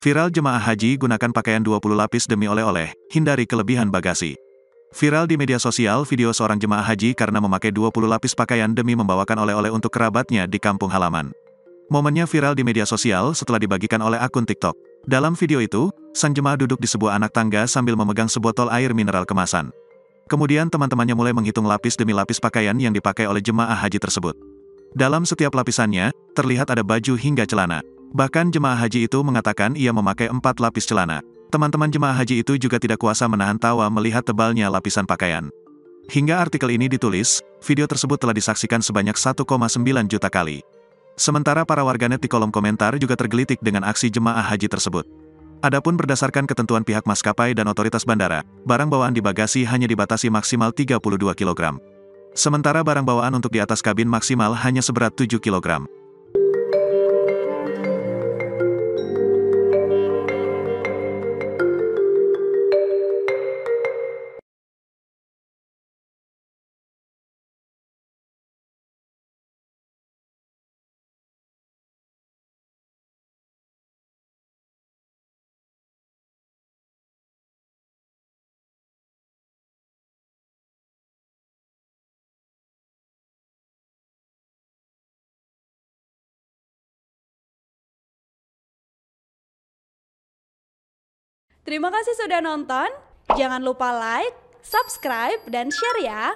Viral jemaah haji gunakan pakaian 20 lapis demi oleh-oleh, hindari kelebihan bagasi. Viral di media sosial video seorang jemaah haji karena memakai 20 lapis pakaian demi membawakan oleh-oleh untuk kerabatnya di kampung halaman. Momennya viral di media sosial setelah dibagikan oleh akun TikTok. Dalam video itu, sang jemaah duduk di sebuah anak tangga sambil memegang sebotol air mineral kemasan. Kemudian teman-temannya mulai menghitung lapis demi lapis pakaian yang dipakai oleh jemaah haji tersebut. Dalam setiap lapisannya, terlihat ada baju hingga celana. Bahkan jemaah haji itu mengatakan ia memakai 4 lapis celana. Teman-teman jemaah haji itu juga tidak kuasa menahan tawa melihat tebalnya lapisan pakaian. Hingga artikel ini ditulis, video tersebut telah disaksikan sebanyak 1,9 juta kali. Sementara para warganet di kolom komentar juga tergelitik dengan aksi jemaah haji tersebut. Adapun berdasarkan ketentuan pihak maskapai dan otoritas bandara, barang bawaan di bagasi hanya dibatasi maksimal 32 kg. Sementara barang bawaan untuk di atas kabin maksimal hanya seberat 7 kg. Terima kasih sudah nonton. Jangan lupa like, subscribe, dan share ya.